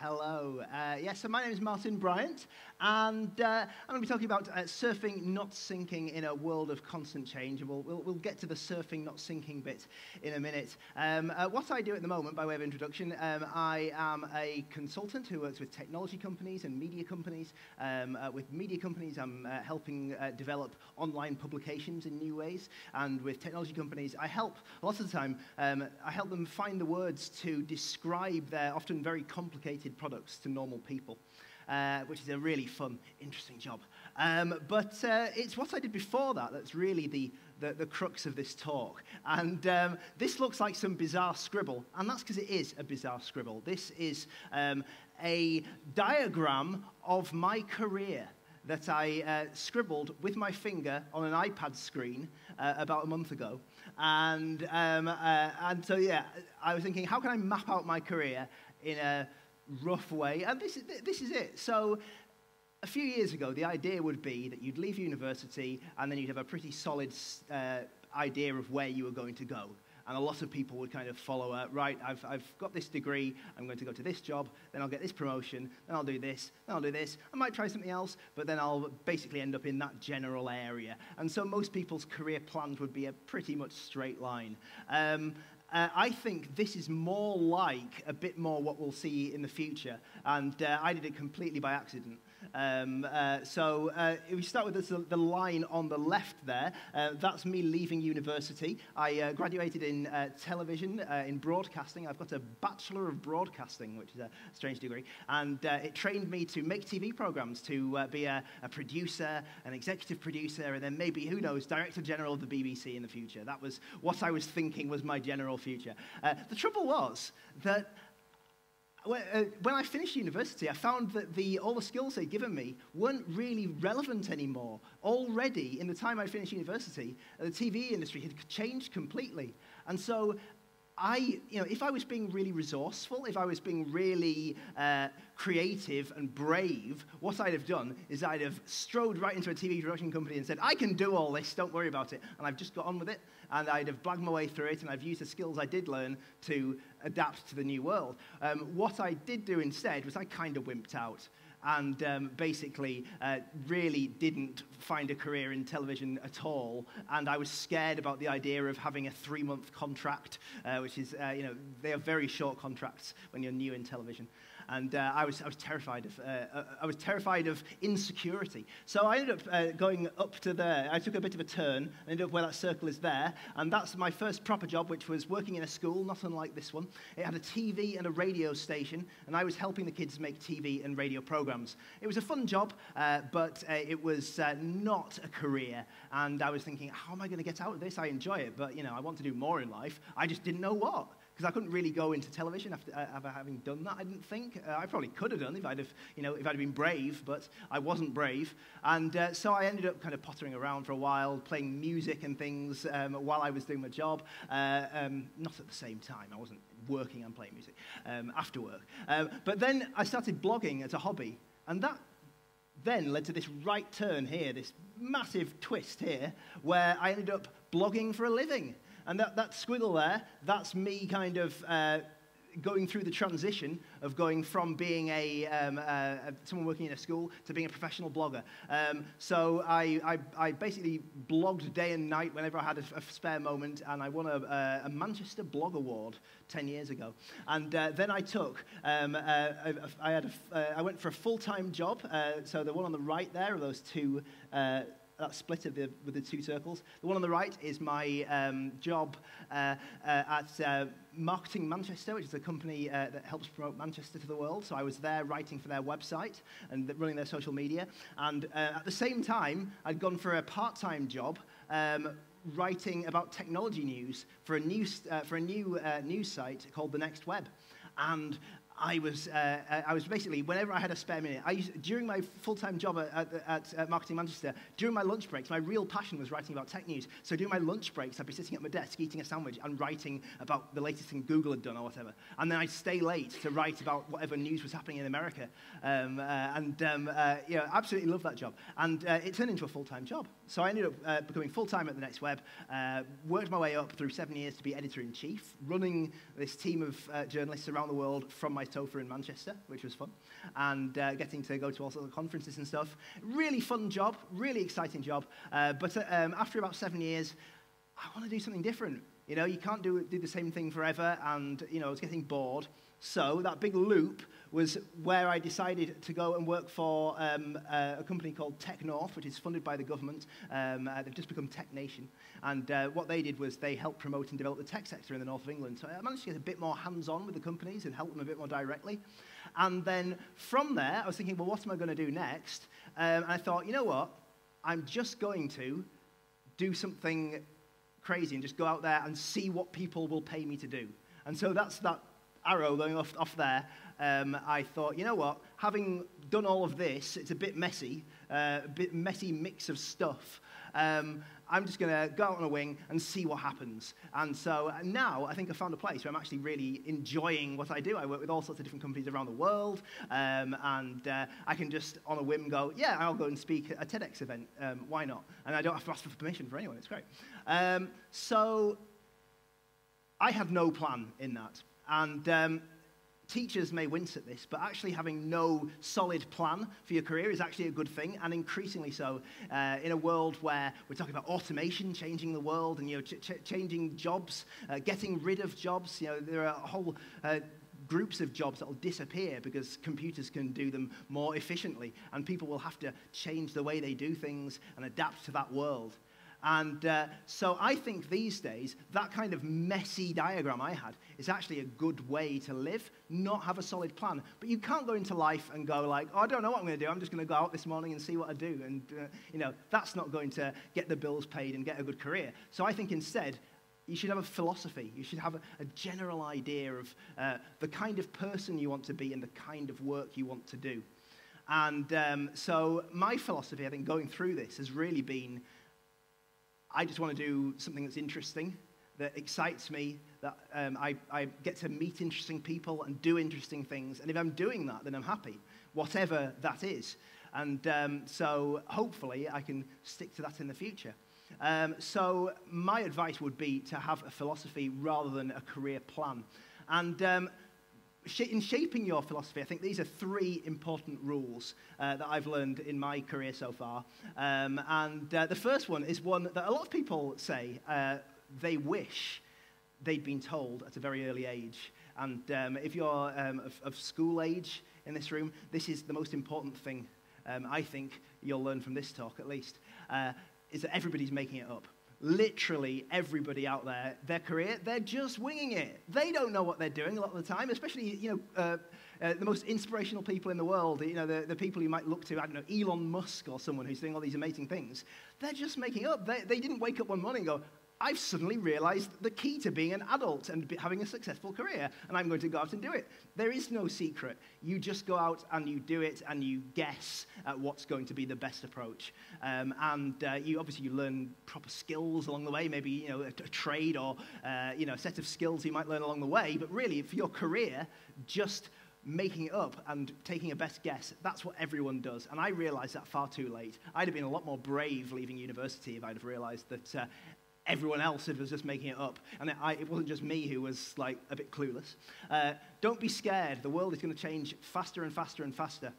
Hello. So my name is Martin Bryant, and I'm going to be talking about surfing not sinking in a world of constant change. And we'll get to the surfing not sinking bit in a minute. What I do at the moment, by way of introduction, I am a consultant who works with technology companies and media companies. With media companies, I'm helping develop online publications in new ways, and with technology companies, I help, a lot of the time, I help them find the words to describe their often very complicated products to normal people, which is a really fun, interesting job. But it's what I did before that that's really the crux of this talk. And this looks like some bizarre scribble, and that's because it is a bizarre scribble. This is a diagram of my career that I scribbled with my finger on an iPad screen about a month ago. And so, yeah, I was thinking, how can I map out my career in a rough way? And this is it. So a few years ago, the idea would be that you'd leave university and then you'd have a pretty solid idea of where you were going to go. And a lot of people would kind of follow, right, I've got this degree, I'm going to go to this job, then I'll get this promotion, then I'll do this, then I'll do this. I might try something else, but then I'll basically end up in that general area. And so most people's career plans would be a pretty much straight line. I think this is more like a bit more what we'll see in the future, and I did it completely by accident. If we start with the line on the left there, that's me leaving university. I graduated in television, in broadcasting. I've got a Bachelor of Broadcasting, which is a strange degree, and it trained me to make TV programs, to be a producer, an executive producer, and then maybe, who knows, Director General of the BBC in the future. That was what I was thinking was my general future. The trouble was that when I finished university, I found that all the skills they'd given me weren't really relevant anymore. Already, in the time I finished university, the TV industry had changed completely. And so if I was being really resourceful, if I was being really creative and brave, what I'd have done is I'd have strode right into a TV production company and said, I can do all this, don't worry about it. And I've just got on with it, and I'd have blagged my way through it, and I've used the skills I did learn to adapt to the new world. What I did do instead was I kind of wimped out, and basically really didn't find a career in television at all. And I was scared about the idea of having a 3-month contract, which is, they are very short contracts when you're new in television. And I was terrified of insecurity. So I ended up going up to there. I took a bit of a turn, ended up where that circle is there, and that's my first proper job, which was working in a school, not unlike this one. It had a TV and a radio station, and I was helping the kids make TV and radio programs. It was a fun job, but it was not a career. And I was thinking, how am I going to get out of this? I enjoy it, but I want to do more in life. I just didn't know what. Because I couldn't really go into television after having done that, I didn't think. I probably could have done if I'd been brave, but I wasn't brave. And so I ended up kind of pottering around for a while, playing music and things while I was doing my job. Not at the same time. I wasn't working and playing music after work. But then I started blogging as a hobby, and that then led to this right turn here, this massive twist here, where I ended up blogging for a living. And that squiggle there, that's me kind of going through the transition of going from being someone working in a school to being a professional blogger. So I basically blogged day and night whenever I had a spare moment, and I won a Manchester Blog Award 10 years ago. And then I took, I went for a full-time job. So the one on the right there are those two. That split with the two circles. The one on the right is my job at Marketing Manchester, which is a company that helps promote Manchester to the world. So I was there writing for their website and running their social media. And at the same time, I'd gone for a part-time job writing about technology news for a new news site called The Next Web. And I was basically, whenever I had a spare minute, during my full-time job at Marketing Manchester, during my lunch breaks, my real passion was writing about tech news. So during my lunch breaks, I'd be sitting at my desk, eating a sandwich, and writing about the latest thing Google had done or whatever. And then I'd stay late to write about whatever news was happening in America. Absolutely loved that job. And it turned into a full-time job. So I ended up becoming full-time at The Next Web, worked my way up through 7 years to be editor-in-chief, running this team of journalists around the world from my Topher in Manchester, which was fun, and getting to go to all sorts of conferences and stuff. Really fun job, really exciting job. But after about 7 years, I want to do something different. You know, you can't do the same thing forever, and, you know, I was getting bored. So that big loop was where I decided to go and work for a company called TechNorth, which is funded by the government. They've just become Tech Nation. And what they did was they helped promote and develop the tech sector in the north of England. So I managed to get a bit more hands-on with the companies and help them a bit more directly. And then from there, I was thinking, well, what am I going to do next? And I thought, you know what? I'm just going to do something crazy and just go out there and see what people will pay me to do. And so that's that arrow going off there. I thought, you know what, having done all of this, it's a bit messy mix of stuff. I'm just going to go out on a wing and see what happens. And so now I think I've found a place where I'm actually really enjoying what I do. I work with all sorts of different companies around the world, and I can just on a whim go, yeah, I'll go and speak at a TEDx event. Why not? And I don't have to ask for permission for anyone. It's great. So I had no plan in that. And teachers may wince at this, but actually having no solid plan for your career is actually a good thing, and increasingly so in a world where we're talking about automation changing the world and, you know, changing jobs, getting rid of jobs. You know, there are whole groups of jobs that will disappear because computers can do them more efficiently, and people will have to change the way they do things and adapt to that world. And so I think these days, that kind of messy diagram I had is actually a good way to live, not have a solid plan. But you can't go into life and go like, oh, I don't know what I'm going to do. I'm just going to go out this morning and see what I do. And, you know, that's not going to get the bills paid and get a good career. So I think instead, you should have a philosophy. You should have a general idea of the kind of person you want to be and the kind of work you want to do. And so my philosophy, I think, going through this has really been, I just want to do something that's interesting, that excites me, that I get to meet interesting people and do interesting things. And if I'm doing that, then I'm happy, whatever that is. And so hopefully I can stick to that in the future. So my advice would be to have a philosophy rather than a career plan. And in shaping your philosophy, I think these are 3 important rules that I've learned in my career so far. And the first one is one that a lot of people say they wish they'd been told at a very early age. And if you're of school age in this room, this is the most important thing I think you'll learn from this talk, at least, is that everybody's making it up. Literally everybody out there, their career, they're just winging it. They don't know what they're doing a lot of the time, especially, you know, the most inspirational people in the world, you know, the people you might look to, I don't know, Elon Musk or someone who's doing all these amazing things. They're just making up. They didn't wake up one morning and go, I've suddenly realized the key to being an adult and having a successful career, and I'm going to go out and do it. There is no secret. You just go out and you do it, and you guess at what's going to be the best approach. You obviously learn proper skills along the way, maybe, you know, a trade or you know, a set of skills you might learn along the way. But really, for your career, just making it up and taking a best guess, that's what everyone does. And I realized that far too late. I'd have been a lot more brave leaving university if I'd have realized that everyone else was just making it up. And it wasn't just me who was like a bit clueless. Don't be scared. The world is going to change faster and faster and faster.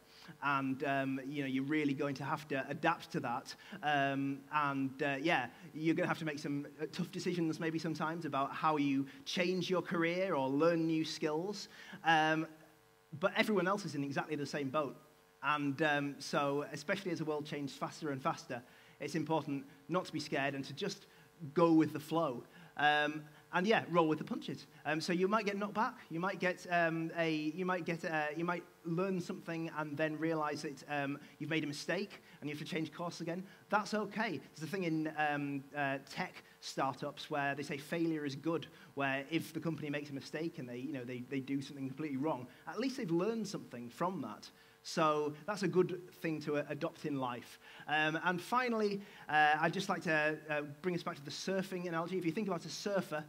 And you know, you're really going to have to adapt to that. Yeah, you're going to have to make some tough decisions maybe sometimes about how you change your career or learn new skills. But everyone else is in exactly the same boat. And so, especially as the world changes faster and faster, it's important not to be scared and to just go with the flow, and yeah, roll with the punches. So you might get knocked back. You might get you might learn something and then realize that you've made a mistake and you have to change course again. That's okay. There's a thing in tech startups where they say failure is good. Where if the company makes a mistake and they do something completely wrong, at least they've learned something from that. So that's a good thing to adopt in life. And finally, I'd just like to bring us back to the surfing analogy. If you think about a surfer,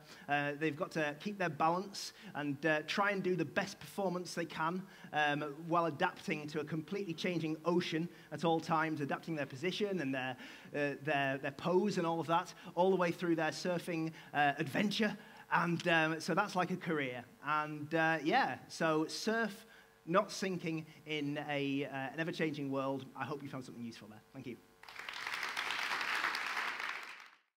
they've got to keep their balance and try and do the best performance they can while adapting to a completely changing ocean at all times, adapting their position and their pose and all of that, all the way through their surfing adventure. And so that's like a career. And yeah, so surf, not sinking in an ever-changing world. I hope you found something useful there. Thank you.